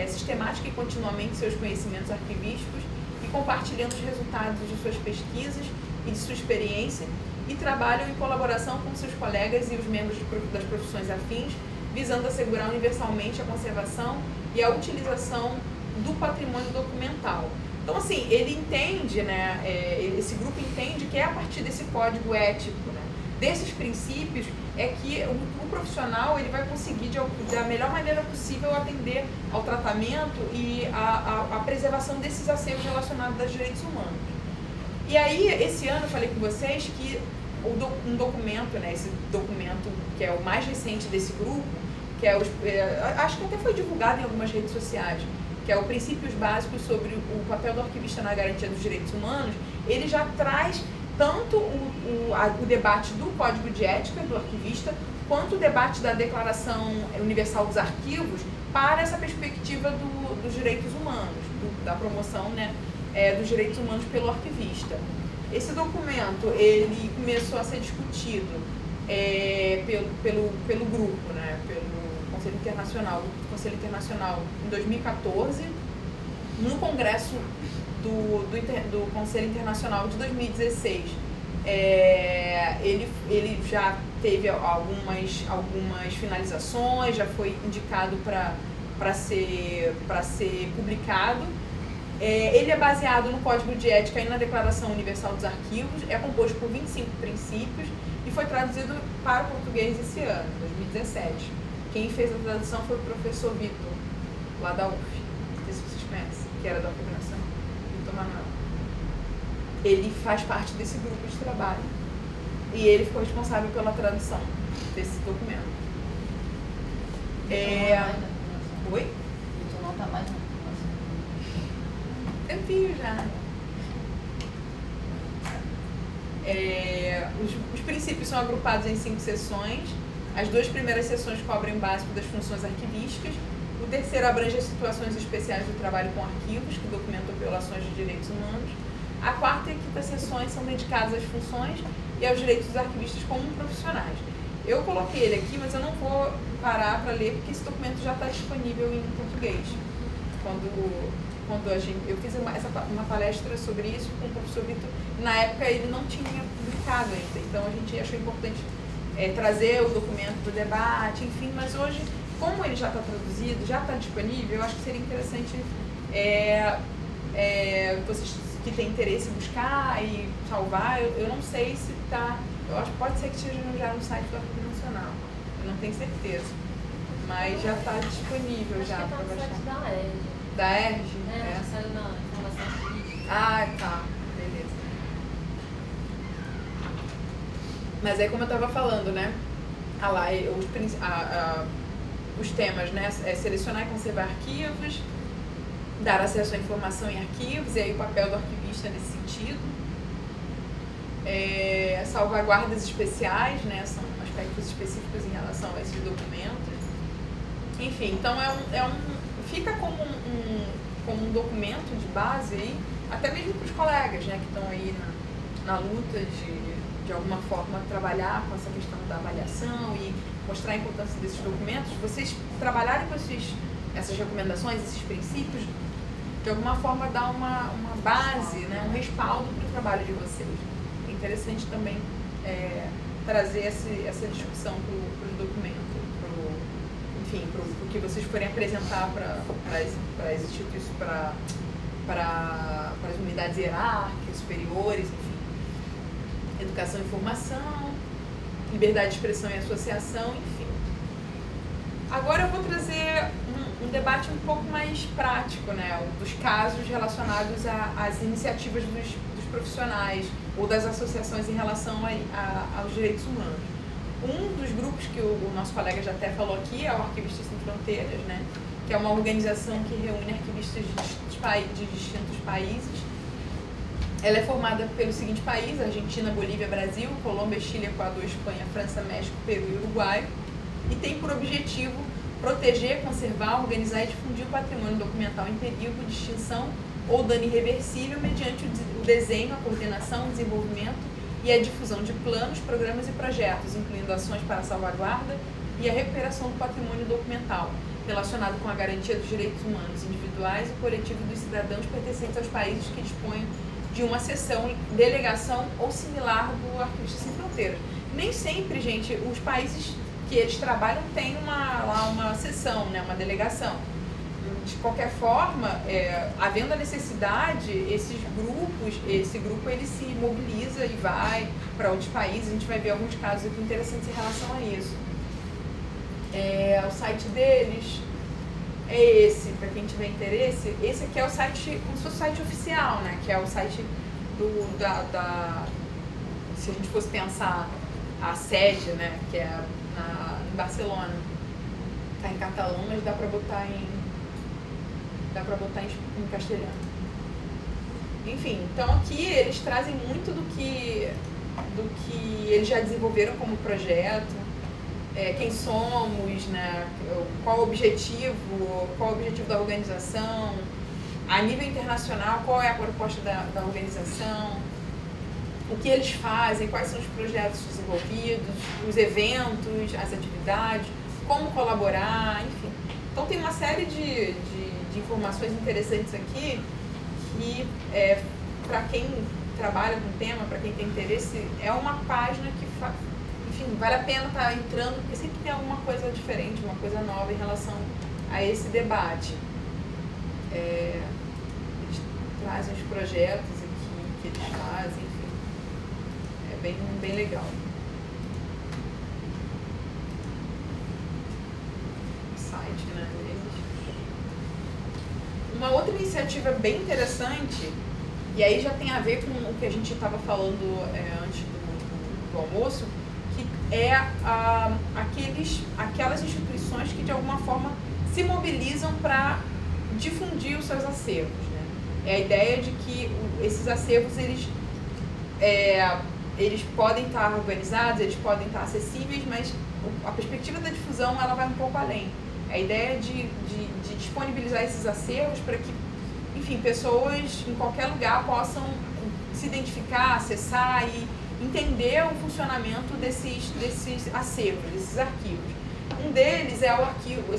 sistemática e continuamente seus conhecimentos arquivísticos e compartilhando os resultados de suas pesquisas e de sua experiência, e trabalham em colaboração com seus colegas e os membros das profissões afins, visando assegurar universalmente a conservação e a utilização do patrimônio documental. Então, assim, ele entende, né, esse grupo entende que é a partir desse código ético, né, desses princípios, é que o profissional ele vai conseguir, da melhor maneira possível, atender ao tratamento e à preservação desses acervos relacionados aos direitos humanos. E aí, esse ano, eu falei com vocês que um documento, né, esse documento que é o mais recente desse grupo, que é acho que até foi divulgado em algumas redes sociais, que é o Princípios Básicos sobre o papel do arquivista na garantia dos direitos humanos, ele já traz tanto o debate do Código de Ética do arquivista, quanto o debate da Declaração Universal dos Arquivos para essa perspectiva dos direitos humanos, da promoção, né, dos direitos humanos pelo arquivista. Esse documento ele começou a ser discutido pelo grupo, né, pelo Conselho Internacional em 2014, no Congresso do Conselho Internacional de 2016. Ele já teve algumas finalizações, já foi indicado para ser publicado. Ele é baseado no Código de Ética e na Declaração Universal dos Arquivos, é composto por 25 princípios e foi traduzido para o português esse ano, 2017. Quem fez a tradução foi o professor Vitor, lá da UF, não sei se vocês conhecem, que era da Federação, Vitor Manuel. Ele faz parte desse grupo de trabalho e ele ficou responsável pela tradução desse documento. Oi? Vitor não está mais na Tempinho já. Os princípios são agrupados em 5 sessões. As 2 primeiras sessões cobrem o básico das funções arquivísticas. O terceiro abrange as situações especiais do trabalho com arquivos, que documentam violações de direitos humanos. A quarta e a quinta sessões são dedicadas às funções e aos direitos dos arquivistas como profissionais. Eu coloquei ele aqui, mas eu não vou parar para ler, porque esse documento já está disponível em português. Eu fiz uma palestra sobre isso com o professor Vitor, na época ele não tinha publicado ainda, então a gente achou importante trazer o documento do debate, enfim, mas hoje, como ele já está traduzido, já está disponível, eu acho que seria interessante vocês que têm interesse em buscar e salvar. Eu não sei se está, eu acho que pode ser que esteja já no site do Arquivo Nacional, não tenho certeza. Mas já está disponível já para baixar. Acho que tá no site da ERJ. Da ERJ? É, saiu na informação política. Ah, tá. Beleza. Mas aí, como eu estava falando, né? Os temas, né? É selecionar e conservar arquivos, dar acesso à informação em arquivos, e aí o papel do arquivista nesse sentido. Salvaguardas especiais, né? São aspectos específicos em relação a esses documentos. Enfim, então fica como um documento de base aí, até mesmo para os colegas, né, que estão aí na luta de alguma forma trabalhar com essa questão da avaliação e mostrar a importância desses documentos, vocês trabalharem com essas recomendações, esses princípios, de alguma forma dar uma base, né, um respaldo para o trabalho de vocês. É interessante também trazer essa discussão para os documentos, enfim, para o que vocês forem apresentar para as instituições, para as unidades hierárquicas, superiores, enfim. Educação e formação, liberdade de expressão e associação, enfim. Agora eu vou trazer um debate um pouco mais prático, né, dos casos relacionados às iniciativas dos profissionais ou das associações em relação aos direitos humanos. Um dos grupos que o nosso colega já até falou aqui é o Arquivistas Sem Fronteiras, né, que é uma organização que reúne arquivistas de distintos países. Ela é formada pelos seguintes países: Argentina, Bolívia, Brasil, Colômbia, Chile, Equador, Espanha, França, México, Peru e Uruguai, e tem por objetivo proteger, conservar, organizar e difundir o patrimônio documental em perigo de extinção ou dano irreversível mediante o desenho, a coordenação, o desenvolvimento e a difusão de planos, programas e projetos, incluindo ações para a salvaguarda e a recuperação do patrimônio documental, relacionado com a garantia dos direitos humanos individuais e coletivos dos cidadãos pertencentes aos países que dispõem de uma seção, delegação ou similar do Arquivistas Sem Fronteiras. Nem sempre, gente, os países que eles trabalham têm lá uma seção, né, uma delegação. De qualquer forma, havendo a necessidade, esse grupo ele se mobiliza e vai para outros países. A gente vai ver alguns casos aqui interessantes em relação a isso. O site deles é esse, para quem tiver interesse. Esse aqui é o site, como se fosse o site oficial, né? Que é o site se a gente fosse pensar a sede, né? Que é em Barcelona. Está em catalão, mas dá para botar em castelhano. Enfim, então aqui eles trazem muito do que eles já desenvolveram como projeto, quem somos, né, qual o objetivo da organização, a nível internacional, qual é a proposta da organização, o que eles fazem, quais são os projetos desenvolvidos, os eventos, as atividades, como colaborar, enfim. Então tem uma série de informações interessantes aqui que, para quem trabalha com o tema, para quem tem interesse, é uma página que, enfim, vale a pena estar entrando, porque sempre tem alguma coisa diferente, uma coisa nova em relação a esse debate. Eles trazem os projetos aqui que eles fazem, enfim, é bem legal. O site, né? Uma outra iniciativa bem interessante, e aí já tem a ver com o que a gente estava falando antes do almoço, que é aquelas instituições que de alguma forma se mobilizam para difundir os seus acervos, né? É a ideia de que esses acervos eles podem estar organizados, eles podem estar acessíveis, mas a perspectiva da difusão ela vai um pouco além. A ideia de disponibilizar esses acervos para que, enfim, pessoas em qualquer lugar possam se identificar, acessar e entender o funcionamento desses acervos, desses arquivos. Um deles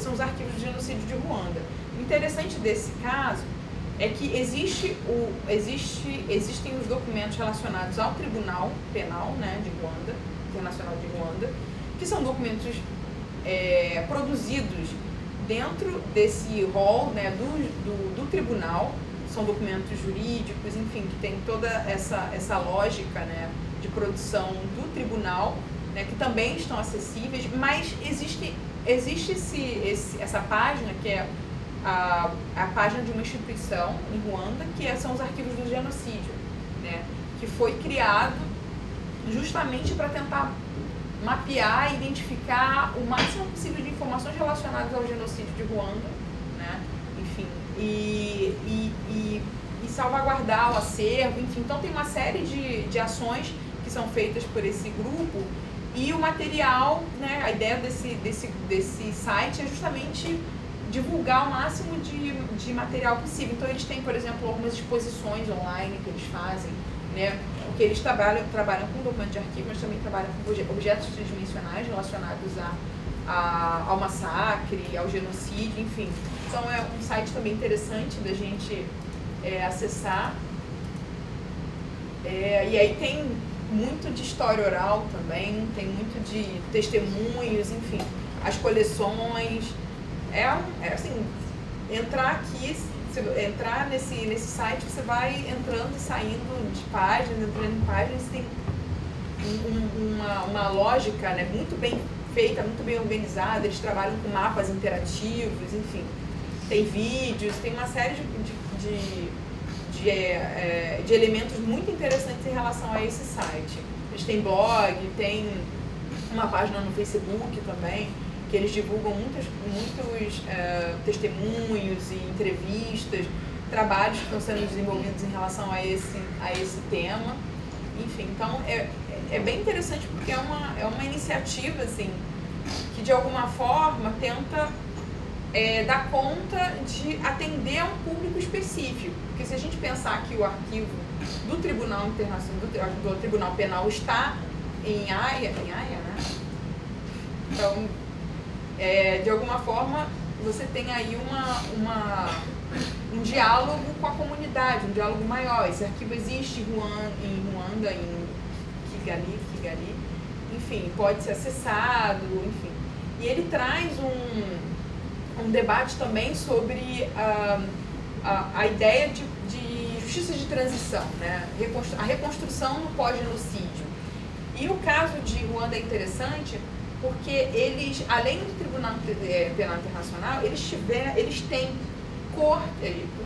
são os arquivos do genocídio de Ruanda. O interessante desse caso é que existem os documentos relacionados ao Tribunal Penal, né, de Ruanda, Internacional de Ruanda, que são documentos produzidos dentro desse rol, né, do tribunal. São documentos jurídicos, enfim, que tem toda essa lógica, né, de produção do tribunal, né, que também estão acessíveis, mas existe essa página, que é a página de uma instituição em Ruanda, são os arquivos do genocídio, né, que foi criado justamente para tentar mapear e identificar o máximo possível de informações relacionadas ao genocídio de Ruanda, né, enfim, e salvaguardar o acervo, enfim. Então tem uma série de ações que são feitas por esse grupo, e o material, né, a ideia desse site é justamente divulgar o máximo de material possível. Então eles têm, por exemplo, algumas exposições online que eles fazem, né, porque eles trabalham com documentos de arquivo, mas também trabalham com objetos tridimensionais relacionados ao massacre, ao genocídio, enfim. Então é um site também interessante da gente acessar. E aí tem muito de história oral também, tem muito de testemunhos, enfim, as coleções. Assim, entrar nesse site, você vai entrando e saindo de páginas, entrando em páginas, tem uma lógica, né, muito bem feita, muito bem organizada. Eles trabalham com mapas interativos, enfim, tem vídeos, tem uma série de elementos muito interessantes em relação a esse site. Eles têm blog, tem uma página no Facebook também, que eles divulgam muitos testemunhos e entrevistas, trabalhos que estão sendo desenvolvidos em relação a esse tema. Enfim, então é bem interessante, porque é uma iniciativa assim, que de alguma forma tenta dar conta de atender a um público específico. Porque se a gente pensar que o arquivo do Tribunal Internacional, do Tribunal Penal está em Haia, né? Então, de alguma forma, você tem aí um diálogo com a comunidade, um diálogo maior. Esse arquivo existe em Ruanda, em Kigali, enfim, pode ser acessado, enfim. E ele traz um debate também sobre a ideia de justiça de transição, né? A reconstrução no pós-genocídio. E o caso de Ruanda é interessante porque eles, além do Tribunal Penal Internacional, eles têm o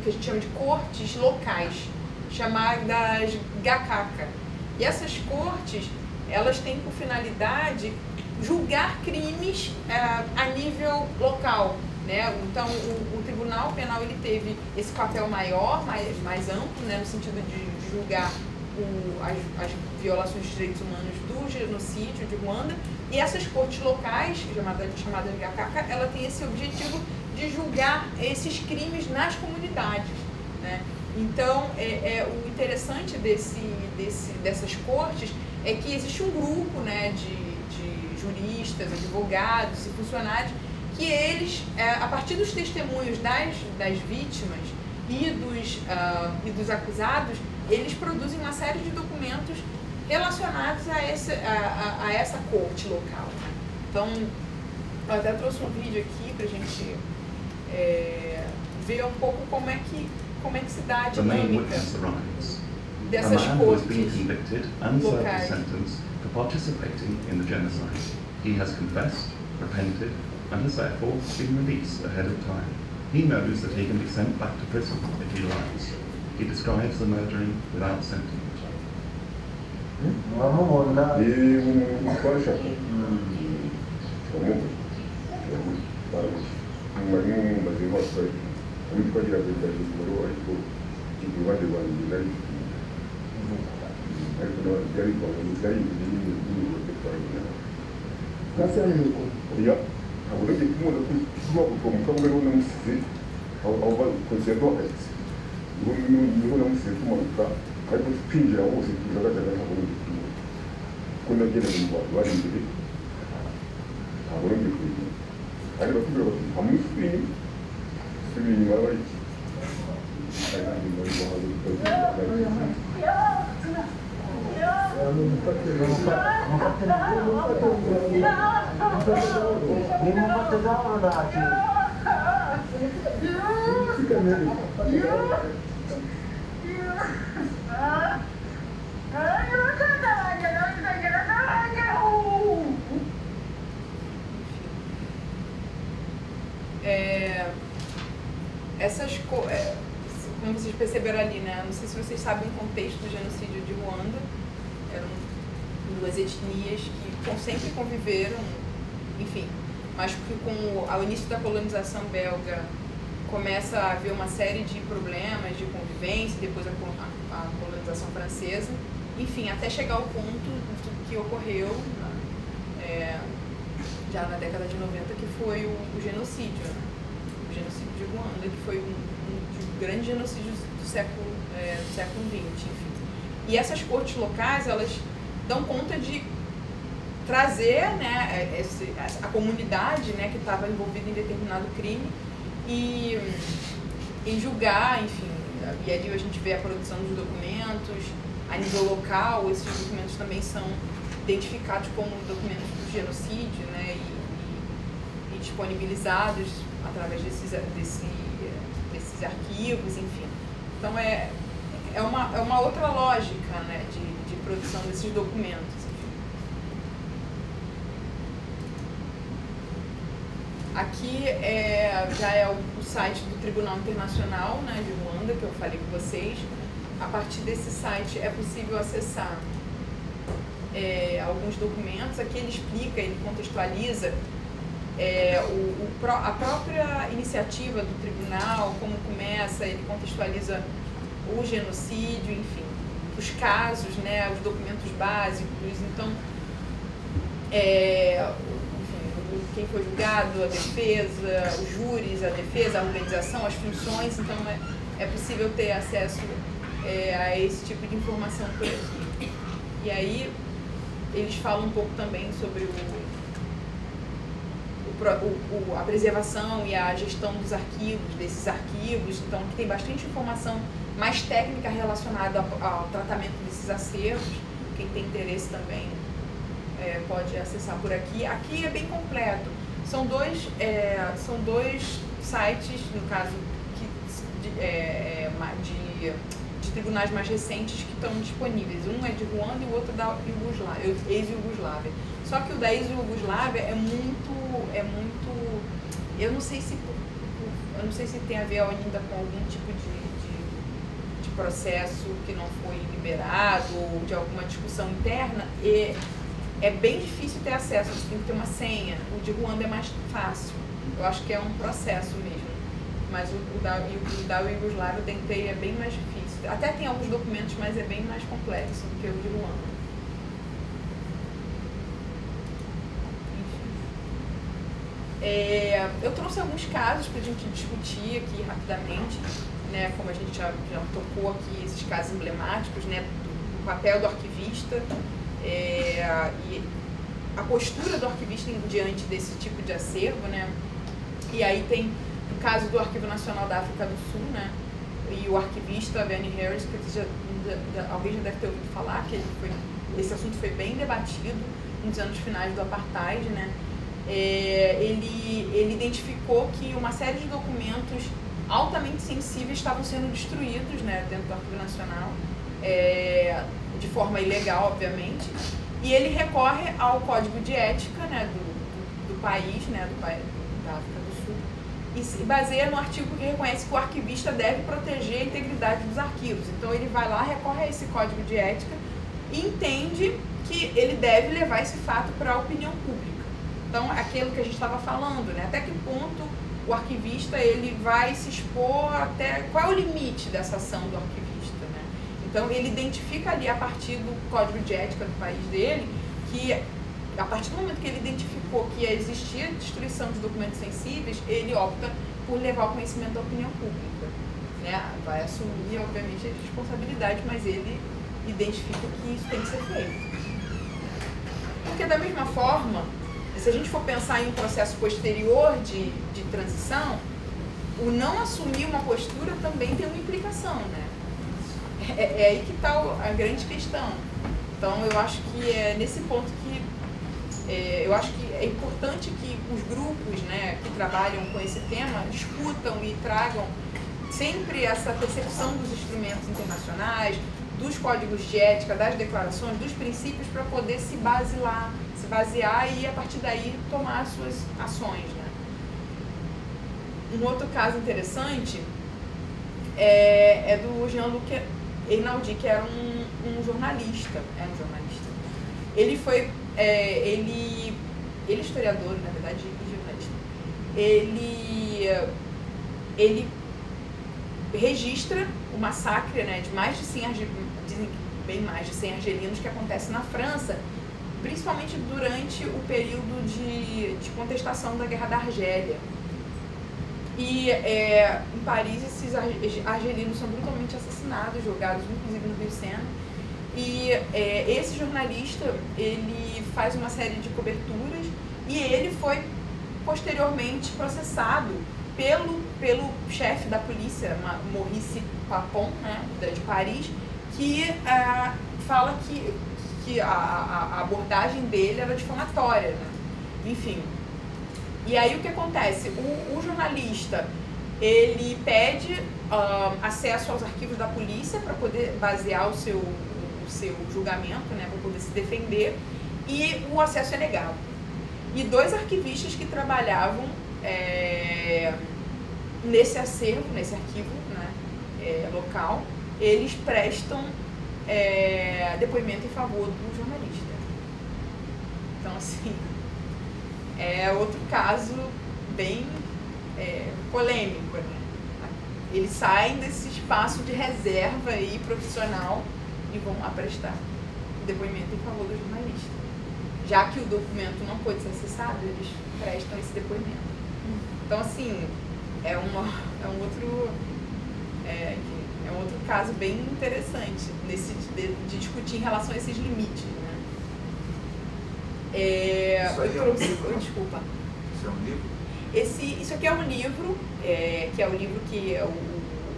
que a gente chama de cortes locais, chamadas GACACA. E essas cortes, elas têm por finalidade julgar crimes a nível local, né? Então, o Tribunal Penal ele teve esse papel maior, mais amplo, né, no sentido de julgar as violações dos direitos humanos do genocídio de Ruanda, e essas cortes locais, chamadas de GACACA, ela tem esse objetivo de julgar esses crimes nas comunidades, né? Então, o interessante dessas cortes é que existe um grupo, né, de juristas, advogados e funcionários que eles, a partir dos testemunhos das vítimas e dos acusados, eles produzem uma série de documentos relacionados a essa corte local, né? Então, eu até trouxe um vídeo aqui para a gente ver um pouco como é que se dá a dinâmica dessas cortes locais. For participating in the genocide. He has confessed, repented, and has therefore been released ahead of time. He knows that he can be sent back to prison if he lies. He describes the murdering without sentiment. como vocês perceberam ali, né? Não sei se vocês sabem o contexto do genocídio de Ruanda. Eram duas etnias que sempre conviveram, enfim, mas que com o início da colonização belga começa a haver uma série de problemas de convivência, depois a colonização francesa, enfim, até chegar ao ponto que ocorreu já na década de 90, que foi o genocídio, né? O genocídio de Ruanda, que foi um dos grandes genocídios do século XX, enfim. E essas cortes locais, elas dão conta de trazer, né, a comunidade, né, que estava envolvida em determinado crime e julgar, enfim. E ali a gente vê a produção dos documentos. A nível local, esses documentos também são identificados como documentos do genocídio, né, e disponibilizados através desses arquivos, enfim. Então é uma outra lógica, né, de produção desses documentos. Aqui já é o site do Tribunal Internacional, né, de Ruanda, que eu falei com vocês. A partir desse site é possível acessar alguns documentos. Aqui ele explica, ele contextualiza a própria iniciativa do tribunal, como começa, ele contextualiza o genocídio, enfim, os casos, né, os documentos básicos. Então, quem foi julgado, a defesa, os júris, a defesa, a organização, as funções. Então é possível ter acesso a esse tipo de informação por aqui. E aí eles falam um pouco também sobre a preservação e a gestão dos arquivos, desses arquivos. Então aqui tem bastante informação mais técnica relacionada ao tratamento desses acervos. Quem tem interesse também pode acessar por aqui. Aqui é bem completo. São dois sites, no caso, de tribunais mais recentes que estão disponíveis. Um é de Ruanda e o outro da ex-Iugoslávia. Só que o da ex-Iugoslávia é muito, eu não sei se tem a ver ainda com algum tipo de processo que não foi liberado ou de alguma discussão interna. É bem difícil ter acesso, você tem que ter uma senha. O de Ruanda é mais fácil. Eu acho que é um processo mesmo. Mas o da Iugoslávia eu tentei, é bem mais difícil. Até tem alguns documentos, mas é bem mais complexo do que o de Ruanda. Eu trouxe alguns casos para a gente discutir aqui rapidamente, né, como a gente já tocou aqui, esses casos emblemáticos, né, do papel do arquivista. E a postura do arquivista diante desse tipo de acervo, né? E aí tem o caso do Arquivo Nacional da África do Sul, né? E o arquivista Benny Harris, que alguém já deve ter ouvido falar, que esse assunto foi bem debatido nos anos finais do apartheid, né? Ele identificou que uma série de documentos altamente sensíveis estavam sendo destruídos, né, dentro do Arquivo Nacional, de forma ilegal, obviamente, e ele recorre ao código de ética, né, do país, né, da África do Sul, e se baseia no artigo que reconhece que o arquivista deve proteger a integridade dos arquivos. Então ele vai lá, recorre a esse código de ética e entende que ele deve levar esse fato para a opinião pública. Então, aquilo que a gente estava falando, né, até que ponto o arquivista ele vai se expor, até qual é o limite dessa ação do arquivista. Então, ele identifica ali, a partir do código de ética do país dele, que a partir do momento que ele identificou que existia destruição de documentos sensíveis, ele opta por levar ao conhecimento da opinião pública, né? Vai assumir, obviamente, a responsabilidade, mas ele identifica que isso tem que ser feito. Porque, da mesma forma, se a gente for pensar em um processo posterior de transição, o não assumir uma postura também tem uma implicação, né? É aí que está a grande questão. Então, eu acho que é nesse ponto que eu acho que é importante que os grupos, né, que trabalham com esse tema discutam e tragam sempre essa percepção dos instrumentos internacionais, dos códigos de ética, das declarações, dos princípios, para poder se basear e, a partir daí, tomar as suas ações, né? Um outro caso interessante é do Jean-Luc Rinaldi, que era um jornalista. Ele foi... ele é historiador, na verdade, e jornalista. Ele registra o massacre, né, de mais de 100 dizem que bem mais de 100 argelinos que acontece na França, principalmente durante o período de contestação da Guerra da Argélia. E em Paris esses argelinos são brutalmente assassinados, jogados inclusive no Rio Sena. E esse jornalista, ele faz uma série de coberturas e ele foi posteriormente processado pelo chefe da polícia, Maurice Papon, né, de Paris, que fala que a abordagem dele era difamatória, né? Enfim. E aí o que acontece? O jornalista, ele pede acesso aos arquivos da polícia para poder basear o seu julgamento, né, para poder se defender, e o acesso é negado. E 2 arquivistas que trabalhavam nesse acervo, nesse arquivo, né, local, eles prestam depoimento em favor do jornalista. Então, assim, é outro caso bem polêmico, né? Eles saem desse espaço de reserva aí, profissional, e vão lá prestar o depoimento em favor do jornalista. Já que o documento não pôde ser acessado, eles prestam esse depoimento. Então, assim, é um outro caso bem interessante de discutir em relação a esses limites, né? Desculpa. Isso é um livro? Isso aqui é um livro, que é o livro que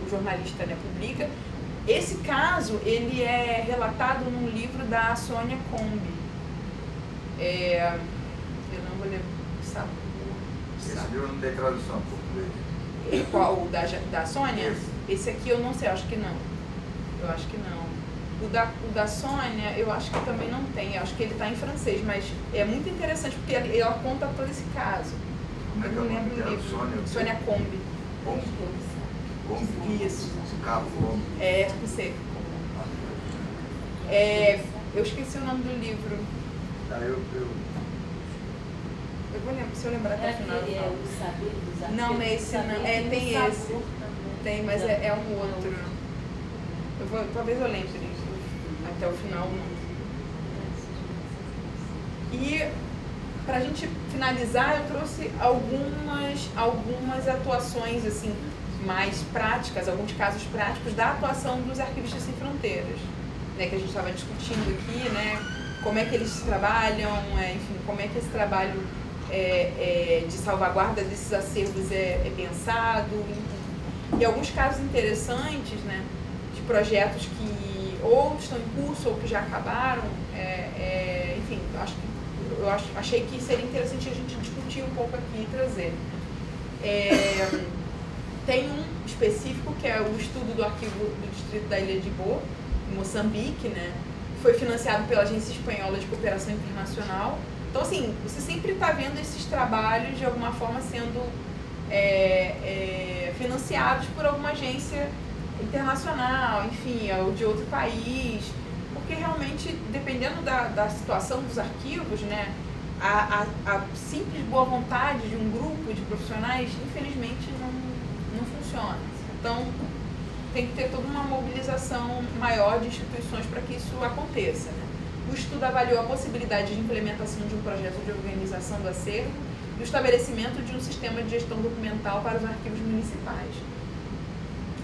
o jornalista, né, publica. Esse caso, ele é relatado num livro da Sônia Combe. Eu não vou lembrar. Esse livro não tem tradução em português. Qual? O da Sônia? Esse aqui eu não sei, eu acho que não. O da Sônia, eu acho que também não tem. Eu acho que ele está em francês, mas é muito interessante porque ela conta todo esse caso. Como é que eu não lembro o livro. Sônia Combe. Combe? Isso. Combe. Com C. Eu esqueci o nome do livro. Eu vou lembrar, se eu lembrar até o final. O saber dos arquivos. Não, esse não. Tem esse. Tem, mas é um outro. Talvez eu lembre até o final. E pra gente finalizar, eu trouxe algumas atuações assim mais práticas, alguns casos práticos da atuação dos arquivistas sem fronteiras, né, que a gente estava discutindo aqui, né, como é que eles trabalham, enfim, como é que esse trabalho de salvaguarda desses acervos é pensado, e alguns casos interessantes, né, de projetos que ou estão em curso ou que já acabaram, enfim, achei que seria interessante a gente discutir um pouco aqui e trazer. Tem um específico que é o estudo do arquivo do distrito da Ilha de Boa, em Moçambique, né? Foi financiado pela Agência Espanhola de Cooperação Internacional. Então, assim, você sempre está vendo esses trabalhos de alguma forma sendo financiados por alguma agência internacional, enfim, ou de outro país, porque realmente, dependendo da situação dos arquivos, né, a simples boa vontade de um grupo de profissionais, infelizmente, não funciona. Então, tem que ter toda uma mobilização maior de instituições para que isso aconteça, né? O estudo avaliou a possibilidade de implementação de um projeto de organização do acervo e o estabelecimento de um sistema de gestão documental para os arquivos municipais.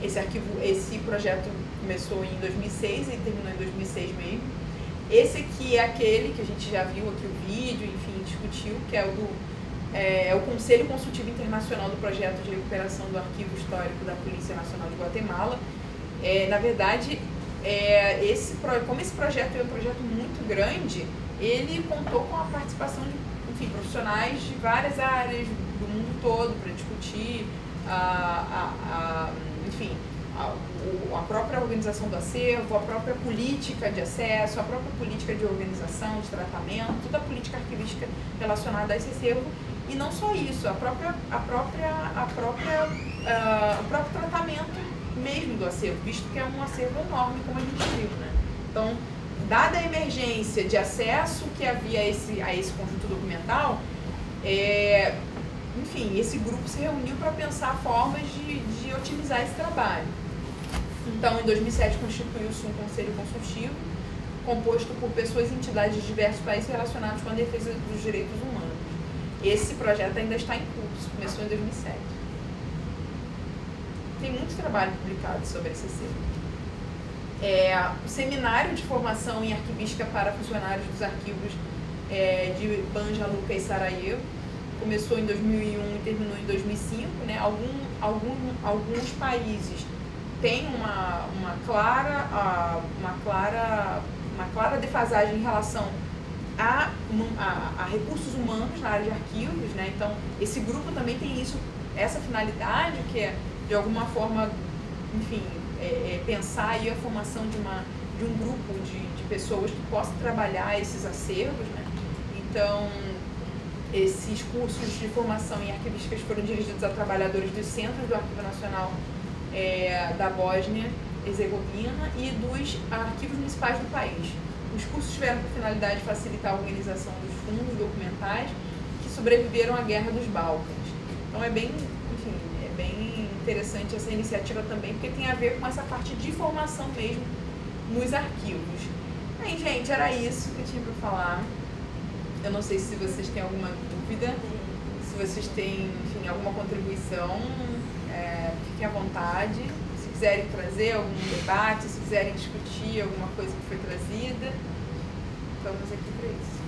Esse projeto começou em 2006 e terminou em 2006 mesmo. Esse aqui é aquele que a gente já viu aqui o vídeo, enfim, discutiu, que é o Conselho Consultivo Internacional do Projeto de Recuperação do Arquivo Histórico da Polícia Nacional de Guatemala. Na verdade, como esse projeto é um projeto muito grande, ele contou com a participação de, enfim, profissionais de várias áreas do mundo todo para discutir enfim, a própria organização do acervo, a própria política de acesso, a própria política de organização, de tratamento, toda a política arquivística relacionada a esse acervo. E não só isso, o próprio tratamento mesmo do acervo, visto que é um acervo enorme, como a gente viu, né? Então, dada a emergência de acesso que havia a esse conjunto documental, enfim, esse grupo se reuniu para pensar formas de otimizar esse trabalho. Então, em 2007, constituiu-se um conselho consultivo, composto por pessoas e entidades de diversos países relacionados com a defesa dos direitos humanos. Esse projeto ainda está em curso, começou em 2007. Tem muito trabalho publicado sobre esse acervo. O Seminário de Formação em Arquivística para Funcionários dos Arquivos de Banja Luka e Sarajevo começou em 2001 e terminou em 2005. Né? Alguns países têm uma clara defasagem em relação a recursos humanos na área de arquivos, né? Então, esse grupo também tem essa finalidade, que é, de alguma forma, enfim, pensar aí a formação de um grupo de pessoas que possam trabalhar esses acervos, né? Então, esses cursos de formação em arquivísticas foram dirigidos a trabalhadores dos centros do Arquivo Nacional da Bósnia-Herzegovina e dos arquivos municipais do país. Os cursos tiveram por finalidade facilitar a organização dos fundos documentais que sobreviveram à Guerra dos Balcãs. Então é bem interessante essa iniciativa também, porque tem a ver com essa parte de formação mesmo nos arquivos. Aí, gente, era isso que eu tinha para falar. Eu não sei se vocês têm alguma dúvida, se vocês têm, enfim, alguma contribuição, fiquem à vontade. Se quiserem trazer algum debate, se quiserem discutir alguma coisa que foi trazida, estamos aqui para isso.